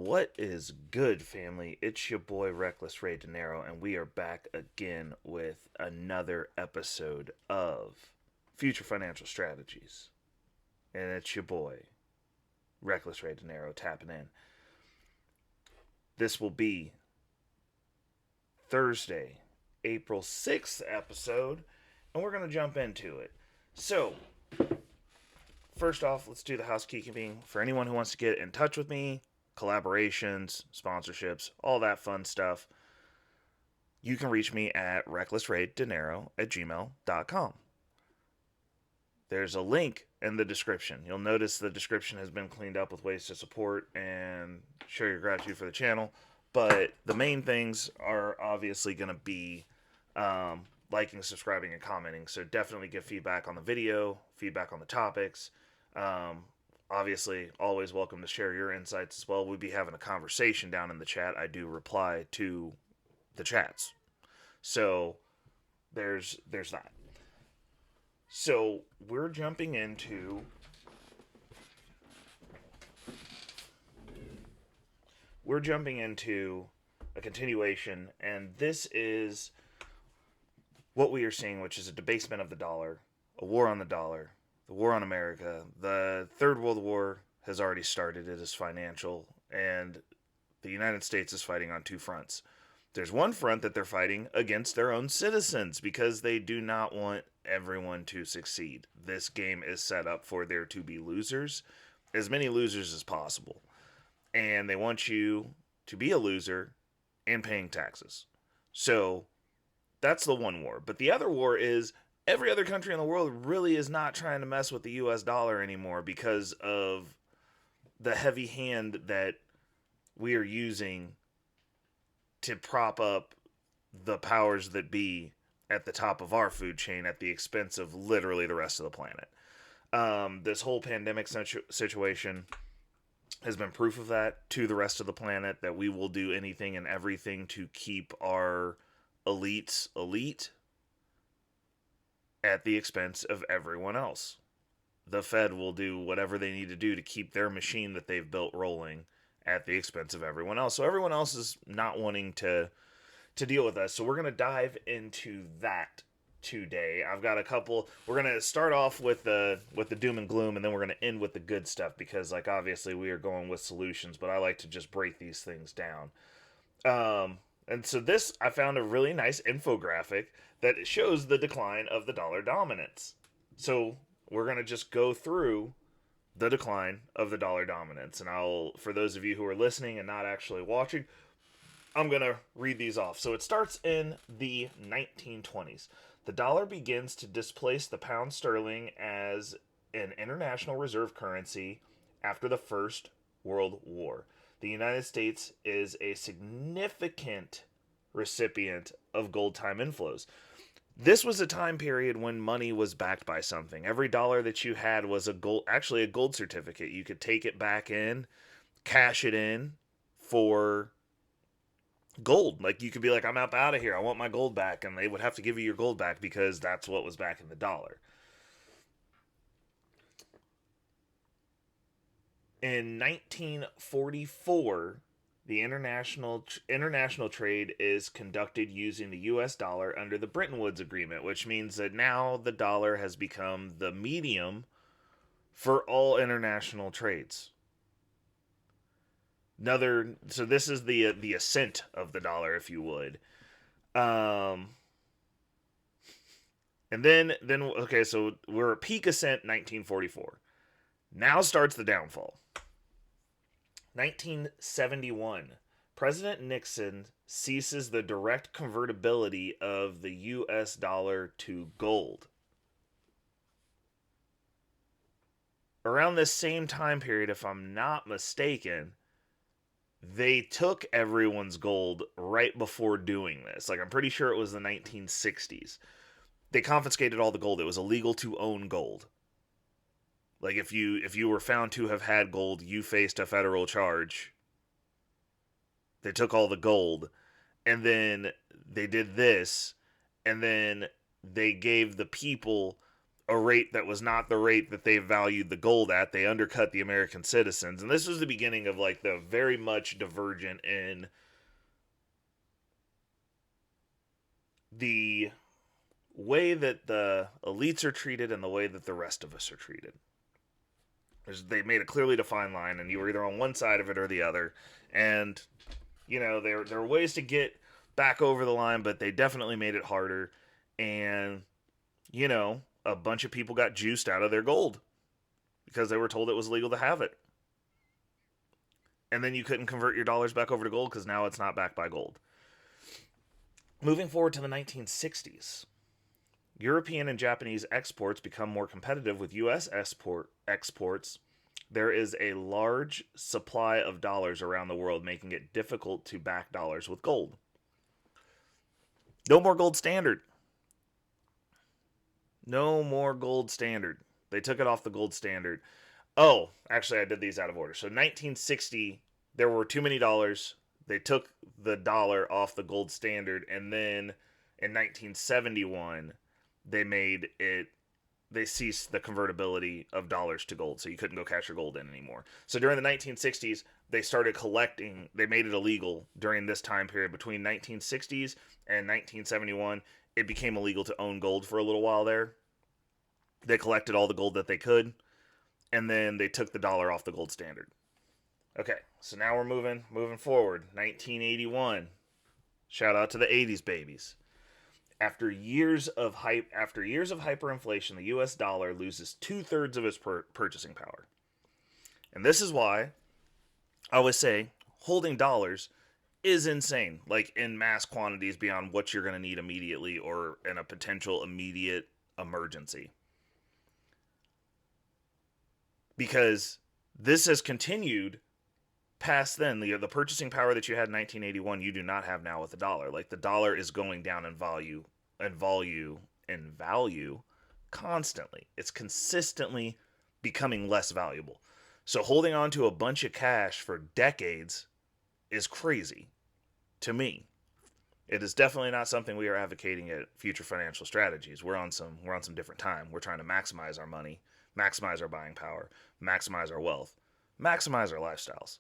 What is good, family? It's your boy Reckless Ray Dinero, and we are back again with another episode of Future Financial Strategies. And it's your boy Reckless Ray Dinero tapping in. This will be Thursday, April 6th episode, and we're going to jump into it. So, first off, let's do the housekeeping. For anyone who wants to get in touch with me, collaborations, sponsorships, all that fun stuff, you can reach me at recklessraydinero@gmail.com. There's a link in the description. You'll notice the description has been cleaned up with ways to support and show your gratitude for the channel. But the main things are obviously going to be liking, subscribing, and commenting. So definitely give feedback on the video, feedback on the topics. Obviously, always welcome to share your insights as well. We'll be having a conversation down in the chat. I do reply to the chats. So there's that. So we're jumping into a continuation, and this is what we are seeing, which is a debasement of the dollar, a war on the dollar, the war on America. The Third World War has already started. It is financial, and the United States is fighting on two fronts. There's one front that they're fighting against their own citizens because they do not want everyone to succeed. This game is set up for there to be losers, as many losers as possible. And they want you to be a loser and paying taxes. So that's the one war. But the other war is every other country in the world really is not trying to mess with the US dollar anymore because of the heavy hand that we are using to prop up the powers that be at the top of our food chain at the expense of literally the rest of the planet. This whole pandemic situation has been proof of that to the rest of the planet, that we will do anything and everything to keep our elites elite at the expense of everyone else. The Fed will do whatever they need to do to keep their machine that they've built rolling at the expense of everyone else. So everyone else is not wanting to deal with us. So we're going to dive into that today. I've got a couple. We're going to start off with the doom and gloom, and then we're going to end with the good stuff because, like, obviously we are going with solutions, but I like to just break these things down. And so this, I found a really nice infographic that shows the decline of the dollar dominance. So we're going to just go through the decline of the dollar dominance. And for those of you who are listening and not actually watching, I'm going to read these off. So it starts in the 1920s. The dollar begins to displace the pound sterling as an international reserve currency after the First World War. The United States is a significant recipient of gold time inflows. This was a time period when money was backed by something. Every dollar that you had was a gold certificate. You could take it back in, cash it in for gold. Like, you could be like, I'm out of here, I want my gold back, and they would have to give you your gold back because that's what was back in the dollar. In 1944, the international trade is conducted using the US dollar under the Bretton Woods Agreement, which means that now the dollar has become the medium for all international trades. So this is the ascent of the dollar, if you would. And then okay, so we're at peak ascent 1944. Now starts the downfall. 1971, President Nixon ceases the direct convertibility of the US dollar to gold. Around this same time period, if I'm not mistaken, they took everyone's gold right before doing this. Like, I'm pretty sure it was the 1960s. They confiscated all the gold. It was illegal to own gold. Like, if you were found to have had gold, you faced a federal charge. They took all the gold, and then they did this, and then they gave the people a rate that was not the rate that they valued the gold at. They undercut the American citizens. And this was the beginning of like the very much divergent in the way that the elites are treated and the way that the rest of us are treated. They made a clearly defined line, and you were either on one side of it or the other. And, you know, there are ways to get back over the line, but they definitely made it harder. And, you know, a bunch of people got juiced out of their gold because they were told it was legal to have it. And then you couldn't convert your dollars back over to gold because now it's not backed by gold. Moving forward to the 1960s, European and Japanese exports become more competitive with U.S. exports. There is a large supply of dollars around the world, making it difficult to back dollars with gold. No more gold standard. No more gold standard. They took it off the gold standard. Oh, actually, I did these out of order. So 1960, there were too many dollars. They took the dollar off the gold standard. And then in 1971, they ceased the convertibility of dollars to gold. So you couldn't go cash your gold in anymore. So during the 1960s, they started collecting. They made it illegal during this time period. Between 1960s and 1971, it became illegal to own gold for a little while there. They collected all the gold that they could. And then they took the dollar off the gold standard. Okay, so now we're moving forward. 1981. Shout out to the 80s babies. After years of hyperinflation, the US dollar loses 2/3 of its purchasing power. And this is why I always say holding dollars is insane, like in mass quantities beyond what you're going to need immediately or in a potential immediate emergency. Because this has continued past then. The purchasing power that you had in 1981, you do not have now with the dollar. Like the dollar is going down in value constantly. It's consistently becoming less valuable. So holding on to a bunch of cash for decades is crazy to me. It is definitely not something we are advocating at Future Financial Strategies. We're on some different time. We're trying to maximize our money, maximize our buying power, maximize our wealth, maximize our lifestyles.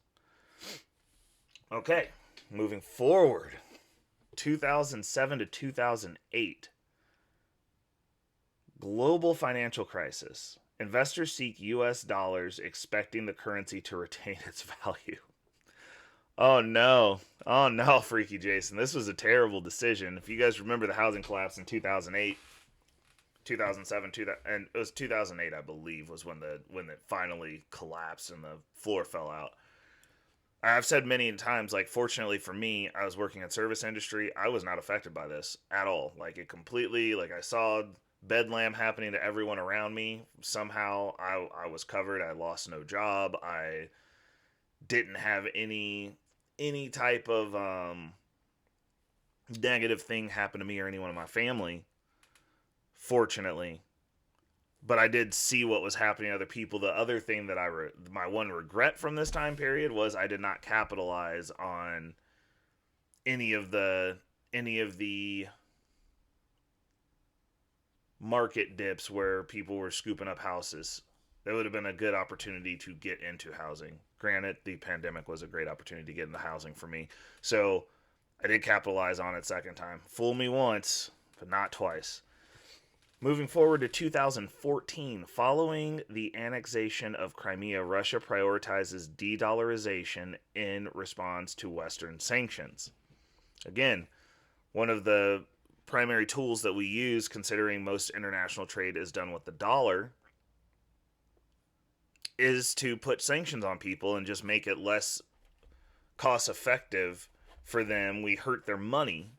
Okay, moving forward. 2007 to 2008. Global financial crisis. Investors seek US dollars, expecting the currency to retain its value. Oh no, Freaky Jason. This was a terrible decision. If you guys remember the housing collapse in 2008, 2007, and it was 2008, I believe, was when it finally collapsed and the floor fell out. I've said many times, like, fortunately for me, I was working in service industry. I was not affected by this at all. Like, it completely, like, I saw bedlam happening to everyone around me. Somehow I was covered. I lost no job. I didn't have any type of negative thing happen to me or anyone in my family, fortunately. But I did see what was happening to other people. The other thing that my one regret from this time period was I did not capitalize on any of the market dips where people were scooping up houses. That would have been a good opportunity to get into housing. Granted, the pandemic was a great opportunity to get into housing for me. So I did capitalize on it second time. Fool me once, but not twice. Moving forward to 2014, following the annexation of Crimea, Russia prioritizes de-dollarization in response to Western sanctions. Again, one of the primary tools that we use, considering most international trade is done with the dollar, is to put sanctions on people and just make it less cost effective for them. We hurt their money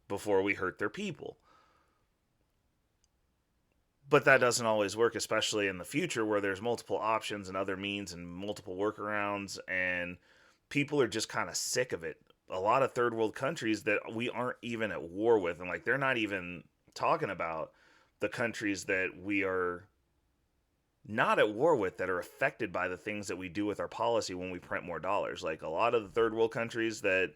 before we hurt their people. But that doesn't always work, especially in the future where there's multiple options and other means and multiple workarounds, and people are just kind of sick of it. A lot of third world countries that we aren't even at war with, and like they're not even talking about the countries that we are not at war with that are affected by the things that we do with our policy when we print more dollars. Like a lot of the third world countries that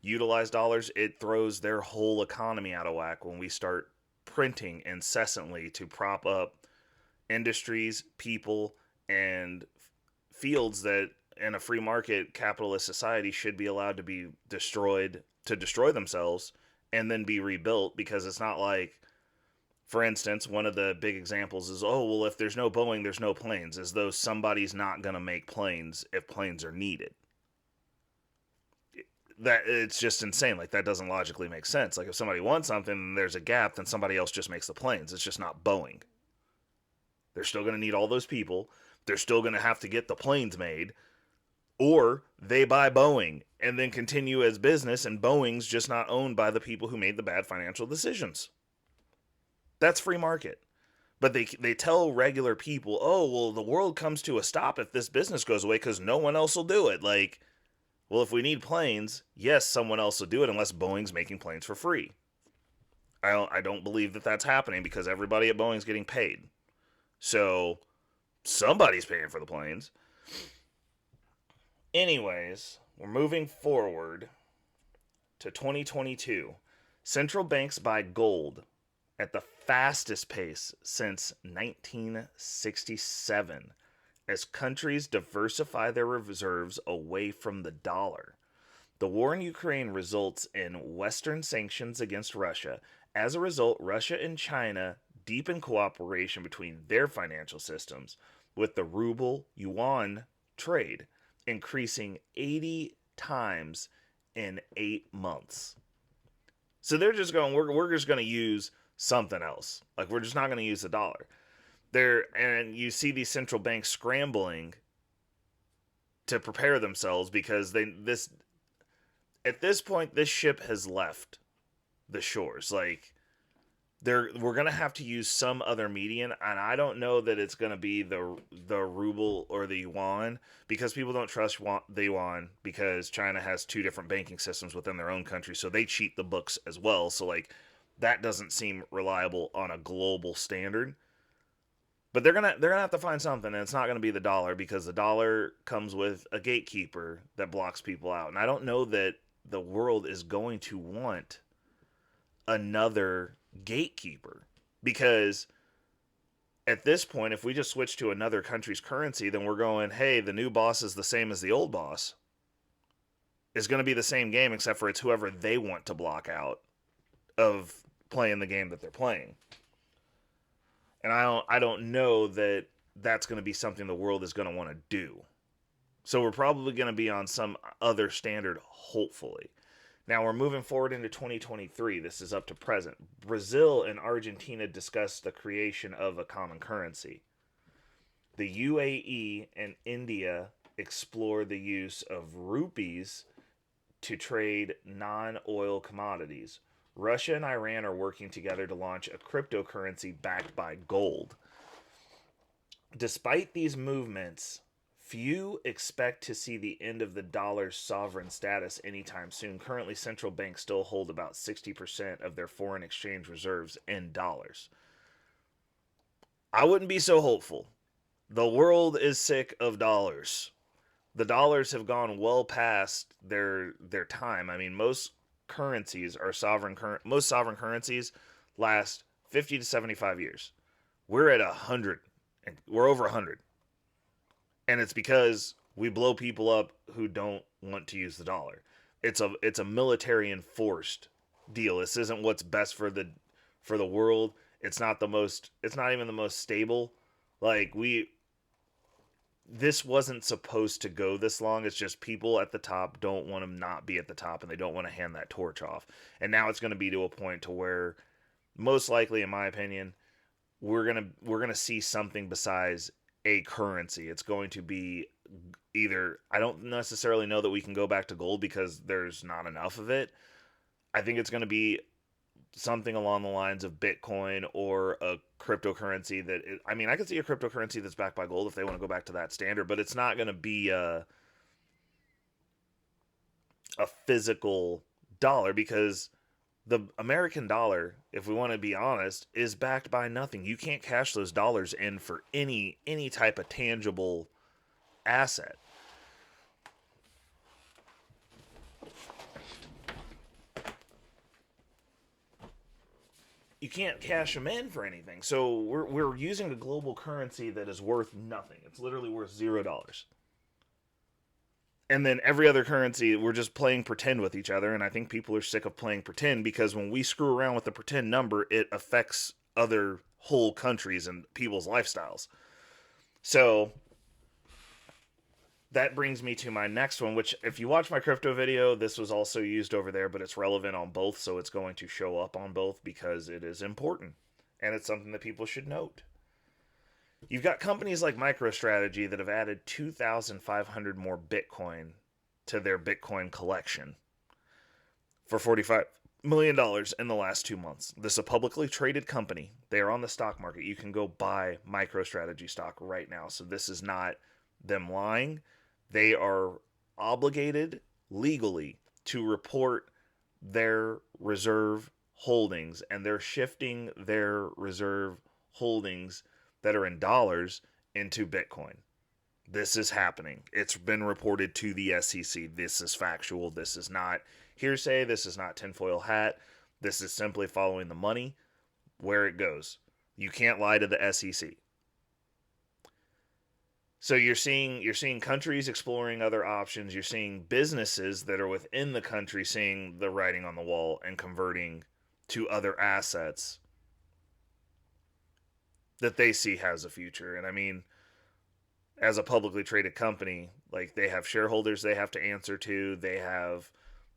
utilize dollars, it throws their whole economy out of whack when we start printing incessantly to prop up industries, people, and fields that in a free market capitalist society should be allowed to be destroyed, to destroy themselves and then be rebuilt. Because it's not like, for instance, one of the big examples is, oh, well, if there's no Boeing, there's no planes, as though somebody's not going to make planes if planes are needed. That it's just insane. Like, that doesn't logically make sense. Like, if somebody wants something and there's a gap, then somebody else just makes the planes. It's just not Boeing. They're still going to need all those people. They're still going to have to get the planes made. Or they buy Boeing and then continue as business, and Boeing's just not owned by the people who made the bad financial decisions. That's free market. But they tell regular people, oh, well, the world comes to a stop if this business goes away because no one else will do it. Like, well, if we need planes, yes, someone else will do it unless Boeing's making planes for free. I don't believe that that's happening because everybody at Boeing's getting paid. So somebody's paying for the planes. Anyways, we're moving forward to 2022. Central banks buy gold at the fastest pace since 1967 as countries diversify their reserves away from the dollar. The war in Ukraine results in Western sanctions against Russia. As a result, Russia and China deepen cooperation between their financial systems, with the ruble yuan trade increasing 80 times in 8 months. So they're just going, we're just going to use something else. Like, we're just not going to use the dollar. And you see these central banks scrambling to prepare themselves because at this point, this ship has left the shores. Like, we're gonna have to use some other medium, and I don't know that it's gonna be the ruble or the yuan, because people don't trust the yuan because China has 2 different banking systems within their own country, so they cheat the books as well. So, like, that doesn't seem reliable on a global standard. But they're gonna have to find something, and it's not gonna be the dollar, because the dollar comes with a gatekeeper that blocks people out. And I don't know that the world is going to want another gatekeeper, because at this point, if we just switch to another country's currency, then we're going, hey, the new boss is the same as the old boss. It's going to be the same game, except for it's whoever they want to block out of playing the game that they're playing. And I don't know that that's going to be something the world is going to want to do. So we're probably going to be on some other standard, hopefully. Now we're moving forward into 2023. This is up to present. Brazil and Argentina discussed the creation of a common currency. The UAE and India explore the use of rupees to trade non-oil commodities. Russia and Iran are working together to launch a cryptocurrency backed by gold. Despite these movements, few expect to see the end of the dollar's sovereign status anytime soon. Currently, central banks still hold about 60% of their foreign exchange reserves in dollars. I wouldn't be so hopeful. The world is sick of dollars. The dollars have gone well past their time. I mean, most currencies are most sovereign currencies last 50 to 75 years. We're at 100, and we're over 100. And it's because we blow people up who don't want to use the dollar. It's a military enforced deal. This isn't what's best for the world. It's not even the most stable. Like, this wasn't supposed to go this long. It's just people at the top don't want to not be at the top, and they don't want to hand that torch off. And now it's going to be to a point to where, most likely, in my opinion, we're gonna see something besides a currency. It's going to be either, I don't necessarily know that we can go back to gold because there's not enough of it. I think it's going to be something along the lines of Bitcoin or a cryptocurrency I could see a cryptocurrency that's backed by gold if they want to go back to that standard, but it's not going to be a physical dollar, because the American dollar, if we want to be honest, is backed by nothing. You can't cash those dollars in for any type of tangible asset. you can't cash them in for anything. So we're using a global currency that is worth nothing. It's literally worth $0. And then every other currency, we're just playing pretend with each other. And I think people are sick of playing pretend, because when we screw around with the pretend number, it affects other whole countries and people's lifestyles. So that brings me to my next one, which, if you watch my crypto video, this was also used over there, but it's relevant on both, so it's going to show up on both because it is important and it's something that people should note. You've got companies like MicroStrategy that have added 2,500 more Bitcoin to their Bitcoin collection for $45 million in the last 2 months. This is a publicly traded company. They are on the stock market. You can go buy MicroStrategy stock right now. So this is not them lying. They are obligated legally to report their reserve holdings, and they're shifting their reserve holdings that are in dollars into Bitcoin. This is happening. It's been reported to the SEC. This is factual. This is not hearsay. This is not tinfoil hat. This is simply following the money where it goes. You can't lie to the SEC. So you're seeing countries exploring other options. You're seeing businesses that are within the country seeing the writing on the wall and converting to other assets that they see has a future. And I mean, as a publicly traded company, like, they have shareholders they have to answer to. They have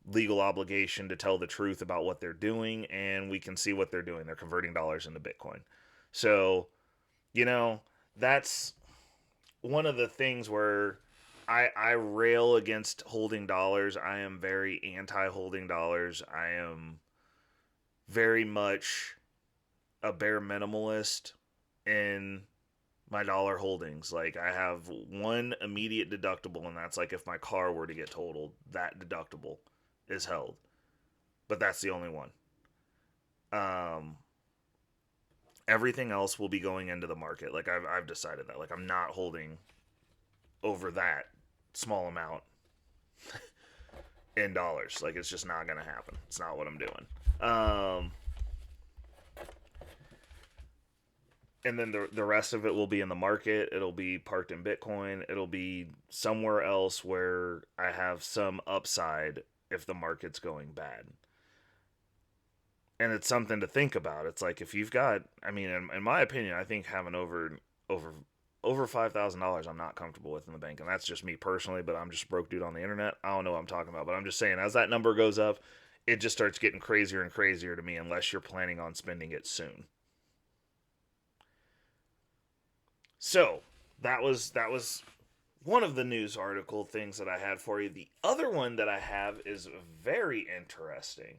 legal obligation to tell the truth about what they're doing, and we can see what they're doing. They're converting dollars into Bitcoin. So, that's one of the things where I rail against holding dollars. I am very anti-holding dollars. I am very much a bare minimalist in my dollar holdings. Like, I have one immediate deductible, and that's like if my car were to get totaled, that deductible is held. But that's the only one. Everything else will be going into the market. Like, I've decided that. Like, I'm not holding over that small amount in dollars. Like, it's just not gonna happen. It's not what I'm doing. And then the rest of it will be in the market. It'll be parked in Bitcoin. It'll be somewhere else where I have some upside if the market's going bad. And it's something to think about. It's like, if you've got, I mean, in my opinion, I think having over $5,000, I'm not comfortable with in the bank. And that's just me personally, but I'm just a broke dude on the internet. I don't know what I'm talking about, but I'm just saying, as that number goes up, it just starts getting crazier and crazier to me, unless you're planning on spending it soon. So that was one of the news article things that I had for you. The other one that I have is very interesting.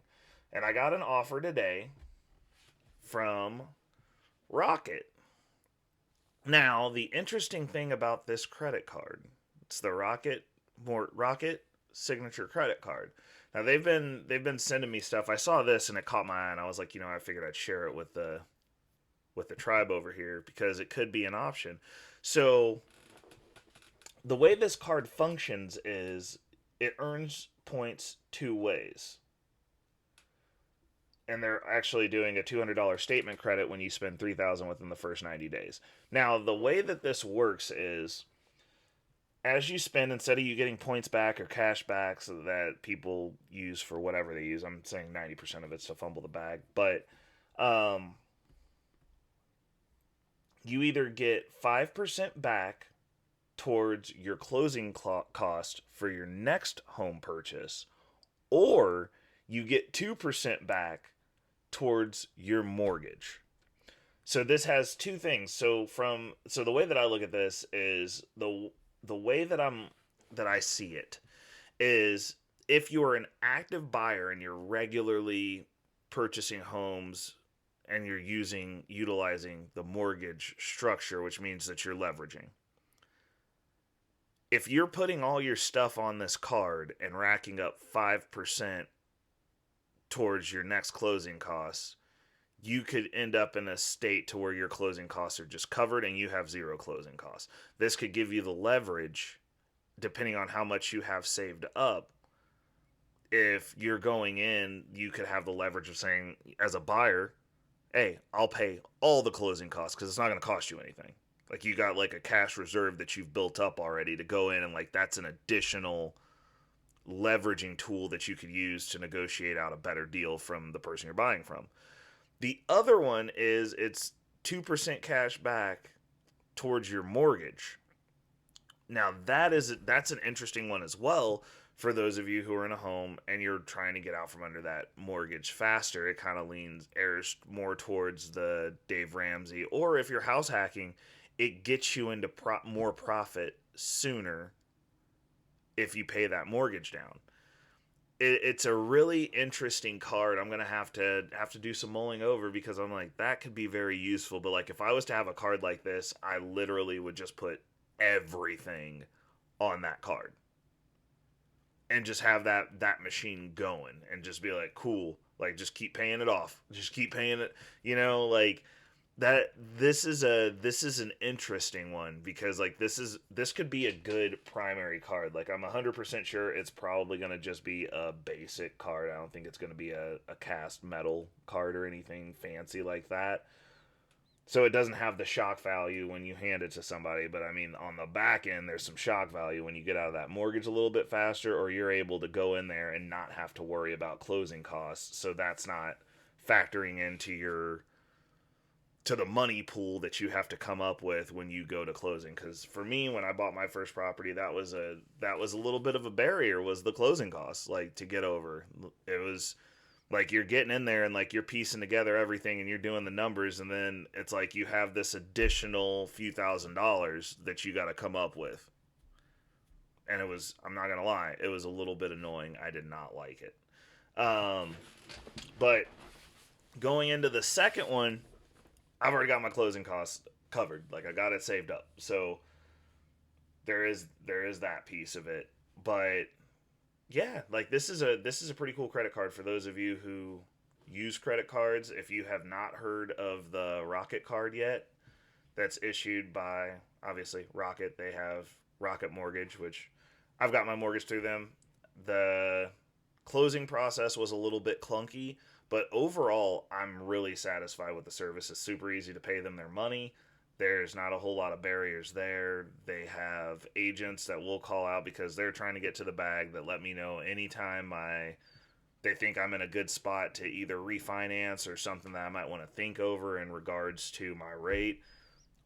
And I got an offer today from Rocket. Now, the interesting thing about this credit card, it's the Rocket signature credit card. Now, they've been sending me stuff. I saw this and it caught my eye, and I was like, I figured I'd share it with the tribe over here, because it could be an option. So the way this card functions is it earns points two ways. And they're actually doing a $200 statement credit when you spend $3,000 within the first 90 days. Now, the way that this works is, as you spend, instead of you getting points back or cash backs that people use for whatever they use, I'm saying 90% of it's to fumble the bag, but you either get 5% back towards your closing cost for your next home purchase, or you get 2% back towards your mortgage. So this has two things. So the way that I look at this is the way that I see it is, if you're an active buyer and you're regularly purchasing homes and you're utilizing the mortgage structure, which means that you're leveraging. If you're putting all your stuff on this card and racking up 5% towards your next closing costs, you could end up in a state to where your closing costs are just covered and you have zero closing costs. This could give you the leverage, depending on how much you have saved up. If you're going in, you could have the leverage of saying, as a buyer, hey, I'll pay all the closing costs because it's not going to cost you anything. Like you got like a cash reserve that you've built up already to go in and like that's an additional leveraging tool that you could use to negotiate out a better deal from the person you're buying from. The other one is it's 2% cash back towards your mortgage. Now that's an interesting one as well for those of you who are in a home and you're trying to get out from under that mortgage faster. It kind of leans airs more towards the Dave Ramsey, or if you're house hacking, it gets you into more profit sooner if you pay that mortgage down. It's a really interesting card. I'm gonna have to do some mulling over because I'm like that could be very useful. But like if I was to have a card like this, I literally would just put everything on that card and just have that machine going and just be like cool, like just keep paying it off, just keep paying it, like that. This is an interesting one because like this could be a good primary card. Like I'm 100% sure it's probably going to just be a basic card. I don't think it's going to be a cast metal card or anything fancy like that, so it doesn't have the shock value when you hand it to somebody. But I mean, on the back end, there's some shock value when you get out of that mortgage a little bit faster, or you're able to go in there and not have to worry about closing costs. So that's not factoring into to the money pool that you have to come up with when you go to closing. Because for me, when I bought my first property, that was a little bit of a barrier, was the closing costs, like to get over. It was like you're getting in there and like you're piecing together everything and you're doing the numbers, and then it's like you have this additional few $1,000s that you got to come up with. And I'm not gonna lie, it was a little bit annoying. I did not like it. But going into the second one, I've already got my closing costs covered. Like I got it saved up, so there is that piece of it. But yeah, like this is a pretty cool credit card for those of you who use credit cards. If you have not heard of the Rocket card yet, that's issued by obviously Rocket. They have Rocket Mortgage, which I've got my mortgage through them. The closing process was a little bit clunky, but overall I'm really satisfied with the service. It's super easy to pay them their money. There's not a whole lot of barriers there. They have agents that will call out because they're trying to get to the bag, that let me know anytime they think I'm in a good spot to either refinance or something that I might want to think over in regards to my rate.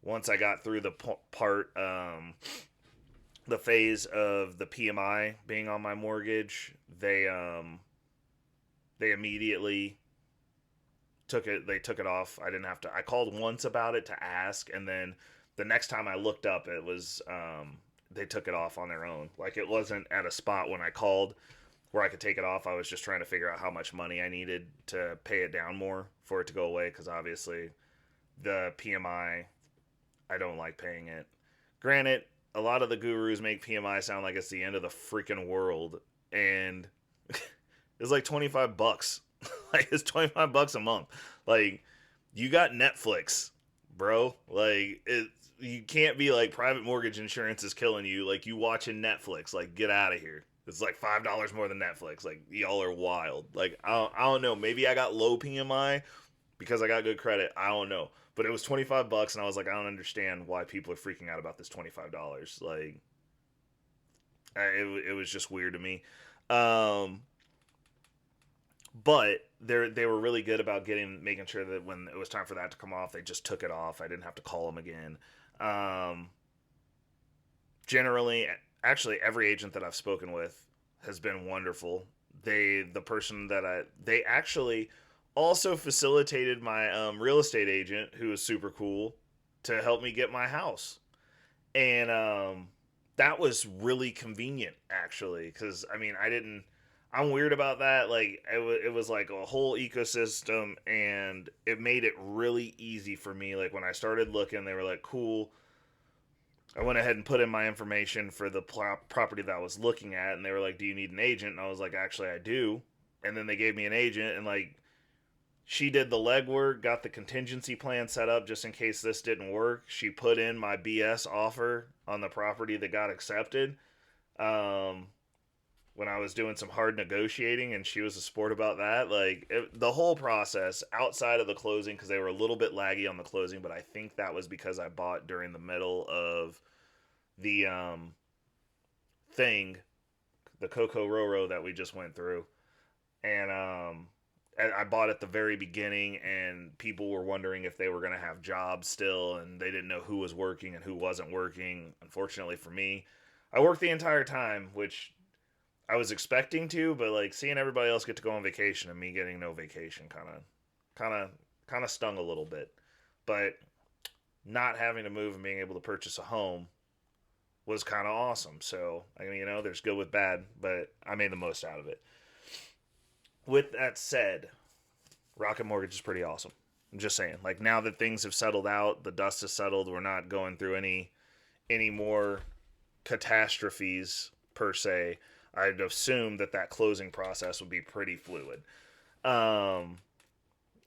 Once I got through the the phase of the PMI being on my mortgage, they immediately took it off. I didn't have to. I called once about it to ask, and then the next time I looked up, it was they took it off on their own. Like it wasn't at a spot when I called where I could take it off. I was just trying to figure out how much money I needed to pay it down more for it to go away, because obviously the PMI, I don't like paying it. Granted, a lot of the gurus make PMI sound like it's the end of the freaking world, and it's like $25. Like it's $25 a month. Like you got Netflix, bro. Like you can't be like private mortgage insurance is killing you. Like you watching Netflix. Like get out of here. It's like $5 more than Netflix. Like y'all are wild. Like I don't know. Maybe I got low PMI because I got good credit. I don't know. But it was $25, and I was like, I don't understand why people are freaking out about this $25. Like it was just weird to me. But they were really good about making sure that when it was time for that to come off, they just took it off. I didn't have to call them again. Generally, actually, every agent that I've spoken with has been wonderful. The person they actually also facilitated my real estate agent, who was super cool, to help me get my house, and that was really convenient actually, because I mean I'm weird about that. Like it was like a whole ecosystem, and it made it really easy for me. Like when I started looking, they were like, cool. I went ahead and put in my information for the property that I was looking at, and they were like, do you need an agent? And I was like, actually I do. And then they gave me an agent, and like she did the legwork, got the contingency plan set up just in case this didn't work. She put in my BS offer on the property that got accepted. when I was doing some hard negotiating, and she was a sport about that. Like the whole process outside of the closing, because they were a little bit laggy on the closing, but I think that was because I bought during the middle of the thing, the Coco Roro that we just went through, and I bought at the very beginning, and people were wondering if they were going to have jobs still, and they didn't know who was working and who wasn't working. Unfortunately for me, I worked the entire time, which I was expecting to, but like seeing everybody else get to go on vacation and me getting no vacation kind of stung a little bit. But not having to move and being able to purchase a home was kind of awesome. So, I mean, there's good with bad, but I made the most out of it. With that said, Rocket Mortgage is pretty awesome. I'm just saying, like, now that things have settled out, the dust has settled, we're not going through any more catastrophes per se. I'd assume that closing process would be pretty fluid. And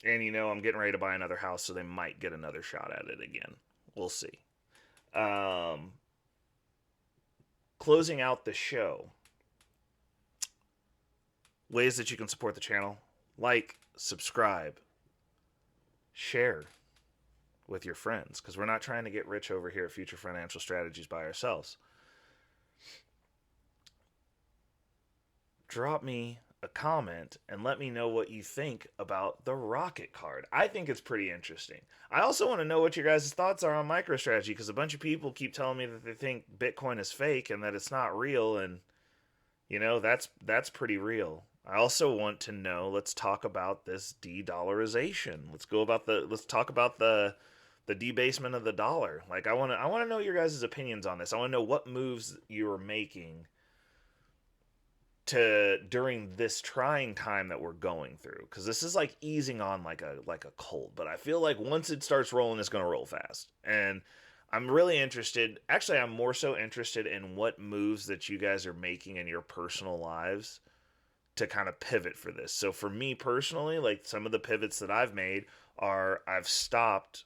I'm getting ready to buy another house, so they might get another shot at it again. We'll see. Closing out the show, ways that you can support the channel: like, subscribe, share with your friends, because we're not trying to get rich over here at Future Financial Strategies by ourselves. Drop me a comment and let me know what you think about the Rocket card. I think it's pretty interesting. I also want to know what your guys' thoughts are on MicroStrategy, because a bunch of people keep telling me that they think Bitcoin is fake and that it's not real, and that's pretty real. I also want to know, let's talk about this de-dollarization. Let's talk about the debasement of the dollar. Like, I want to know your guys' opinions on this. I want to know what moves you're making during this trying time that we're going through, because this is like easing on like a cold, but I feel like once it starts rolling, it's going to roll fast. And I'm really interested, actually I'm more so interested in what moves that you guys are making in your personal lives to kind of pivot for this. So for me personally, like, some of the pivots that I've made are, I've stopped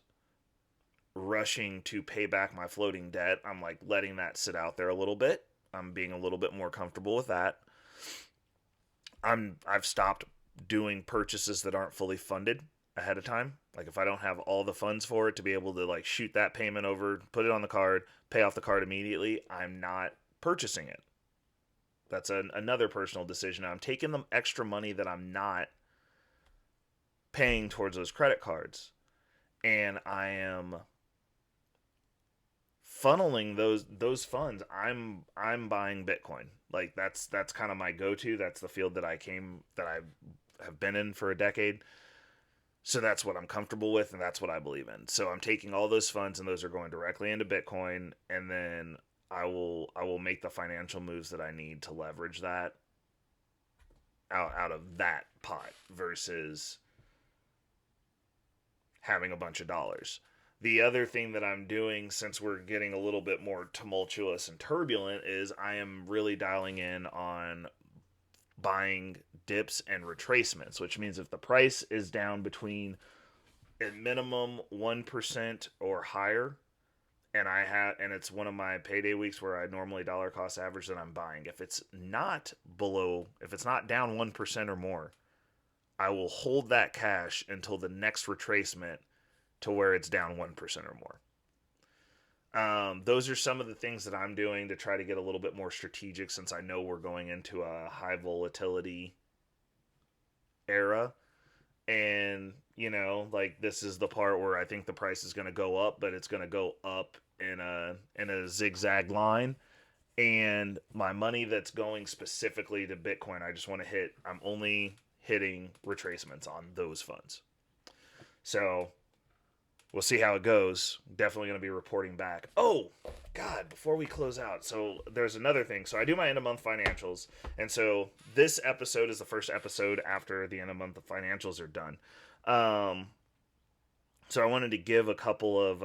rushing to pay back my floating debt. I'm like letting that sit out there a little bit. I'm being a little bit more comfortable with that. I've stopped doing purchases that aren't fully funded ahead of time. Like, if I don't have all the funds for it to be able to like shoot that payment over, put it on the card, pay off the card immediately, I'm not purchasing it. That's another personal decision. I'm taking the extra money that I'm not paying towards those credit cards, and I am funneling those funds. I'm buying Bitcoin. Like, that's kind of my go-to. That's the field that I have been in for a decade. So that's what I'm comfortable with, and that's what I believe in. So I'm taking all those funds, and those are going directly into Bitcoin, and then I will make the financial moves that I need to leverage that out of that pot versus having a bunch of dollars. The other thing that I'm doing, since we're getting a little bit more tumultuous and turbulent, is I am really dialing in on buying dips and retracements, which means if the price is down between at minimum 1% or higher, and it's one of my payday weeks where I normally dollar cost average, then I'm buying. If it's not down 1% or more, I will hold that cash until the next retracement to where it's down 1% or more. Those are some of the things that I'm doing to try to get a little bit more strategic, since I know we're going into a high volatility era. And, like, this is the part where I think the price is going to go up, but it's going to go up in a zigzag line. And my money that's going specifically to Bitcoin, I'm only hitting retracements on those funds. So we'll see how it goes. Definitely going to be reporting back. Oh, God, before we close out. So there's another thing. So I do my end of month financials. And so this episode is the first episode after the end of month financials are done. So I wanted to give a couple of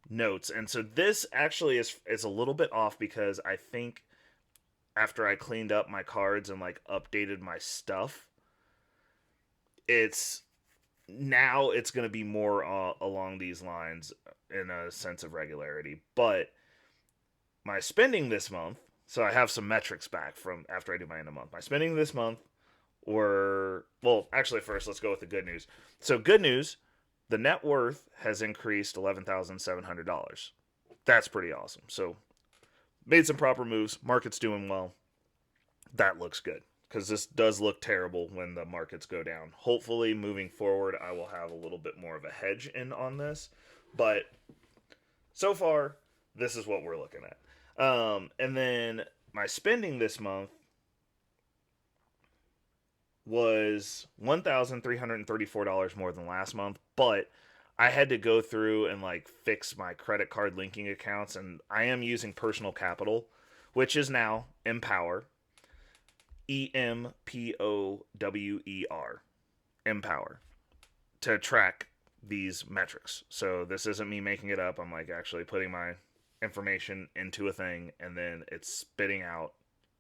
notes. And so this actually is a little bit off, because I think after I cleaned up my cards and like updated my stuff, it's going to be more along these lines in a sense of regularity. But my spending this month So I have some metrics back from after I do my end of month. My spending this month were, well, actually, first, let's go with the good news. So, good news, the net worth has increased $11,700. That's pretty awesome. So, made some proper moves. Market's doing well. That looks good because this does look terrible when the markets go down. Hopefully, moving forward, I will have a little bit more of a hedge in on this. But so far, this is what we're looking at. And then my spending this month was $1,334 more than last month, but I had to go through and like fix my credit card linking accounts, and I am using Personal Capital, which is now Empower, EMPOWER, Empower, to track these metrics. So this isn't me making it up. I'm like actually putting my information into a thing, and then it's spitting out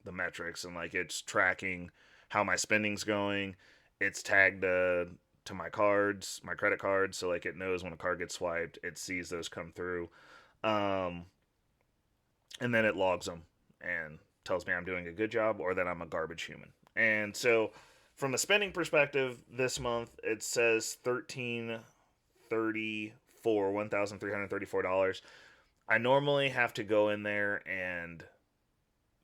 the metrics, and like it's tracking how my spending's going. It's tagged to my cards, my credit cards, so like it knows when a card gets swiped, it sees those come through, um, and then it logs them and tells me I'm doing a good job or that I'm a garbage human. And so, from a spending perspective, this month it says $1,334. I normally have to go in there and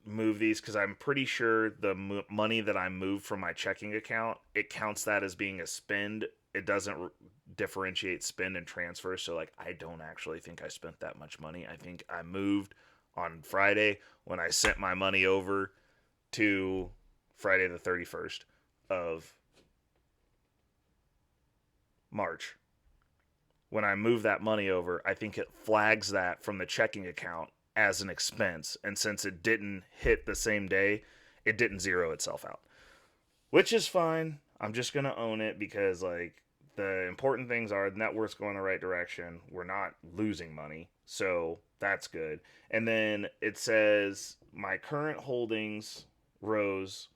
move these because I'm pretty sure the money that I moved from my checking account, it counts that as being a spend. It doesn't differentiate spend and transfer. So like I don't actually think I spent that much money. I think I moved on Friday when I sent my money over to Friday the 31st of March. When I move that money over, I think it flags that from the checking account as an expense. And since it didn't hit the same day, it didn't zero itself out, which is fine. I'm just going to own it because, like, the important things are net worth's going the right direction. We're not losing money. So that's good. And then it says my current holdings rose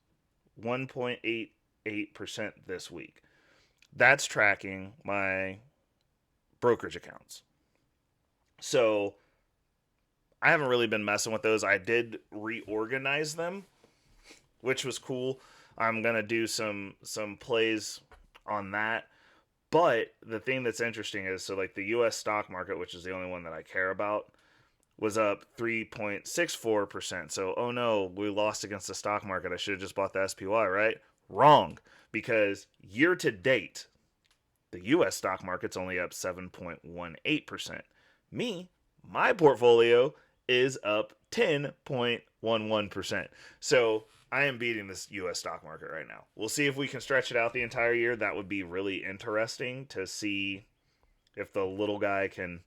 1.88% this week. That's tracking my brokerage accounts. So I haven't really been messing with those. I did reorganize them, which was cool. I'm gonna do some plays on that. But the thing that's interesting is, so like the U.S. stock market, which is the only one that I care about, was up 3.64%. So, oh no, we lost against the stock market. I should have just bought the SPY, right? Wrong, because year to date, the U.S. stock market's only up 7.18%. My portfolio is up 10.11%. So I am beating this U.S. stock market right now. We'll see if we can stretch it out the entire year. That would be really interesting to see if the little guy can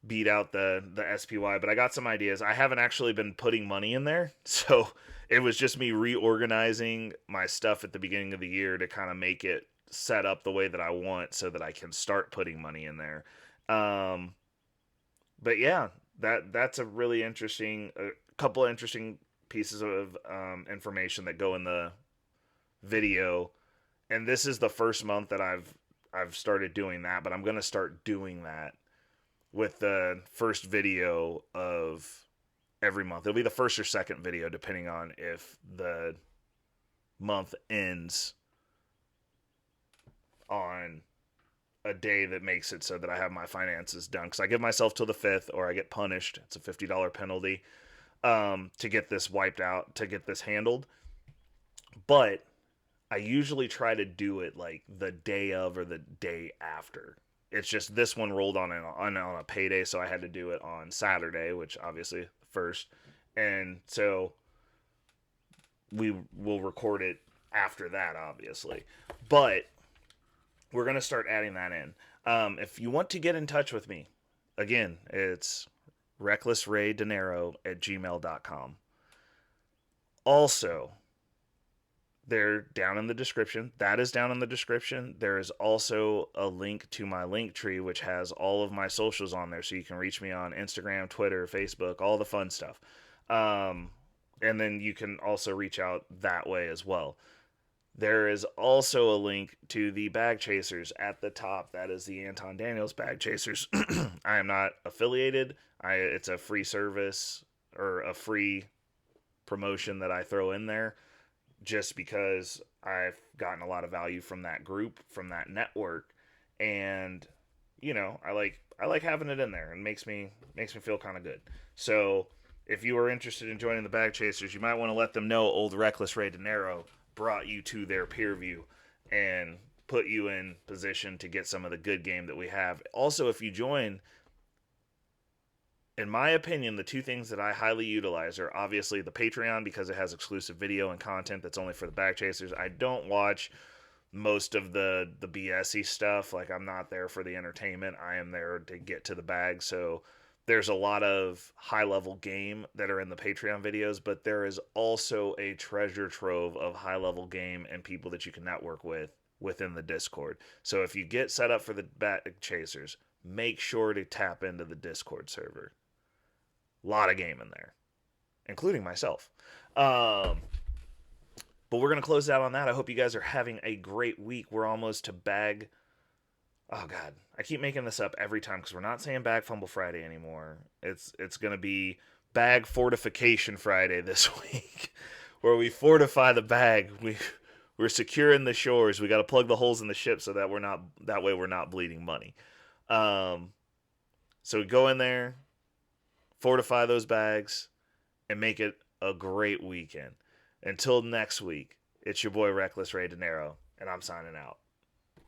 beat out the SPY. But I got some ideas. I haven't actually been putting money in there. So it was just me reorganizing my stuff at the beginning of the year to kind of make it set up the way that I want so that I can start putting money in there. But yeah, that's a really interesting, a couple of interesting pieces of information that go in the video. And this is the first month that I've started doing that, but I'm gonna start doing that with the first video of every month. It'll be the first or second video, depending on if the month ends on a day that makes it so that I have my finances done. Because I give myself till the 5th or I get punished. It's a $50 penalty to get this wiped out, to get this handled. But I usually try to do it like the day of or the day after. It's just this one rolled on a payday, so I had to do it on Saturday, which obviously first. And so we will record it after that, obviously. But we're going to start adding that in. If you want to get in touch with me, again, it's recklessraydinero@gmail.com. Also, they're down in the description. That is down in the description. There is also a link to my link tree, which has all of my socials on there. So you can reach me on Instagram, Twitter, Facebook, all the fun stuff. And then you can also reach out that way as well. There is also a link to the Bag Chasers at the top. That is the Anton Daniels Bag Chasers. I am not affiliated. It's a free service or a free promotion that I throw in there, just because I've gotten a lot of value from that group, from that network, and I like having it in there, and makes me feel kind of good. So if you are interested in joining the Bag Chasers, you might want to let them know old reckless Ray Dinero brought you to their peer view and put you in position to get some of the good game that we have. Also, if you join, in my opinion, the two things that I highly utilize are obviously the Patreon, because it has exclusive video and content that's only for the Bag Chasers. I don't watch most of the BSy stuff. Like, I'm not there for the entertainment. I am there to get to the bag. So there's a lot of high level game that are in the Patreon videos, but there is also a treasure trove of high level game and people that you can network with within the Discord. So if you get set up for the Bag Chasers, make sure to tap into the Discord server. A lot of game in there, including myself. But we're going to close out on that. I hope you guys are having a great week. We're almost to bag. Oh, God. I keep making this up every time because we're not saying Bag Fumble Friday anymore. It's going to be Bag Fortification Friday this week, where we fortify the bag. We're securing the shores. We got to plug the holes in the ship so that we're not bleeding money. So we go in there, fortify those bags, and make it a great weekend. Until next week, it's your boy Reckless Ray Dinero, and I'm signing out.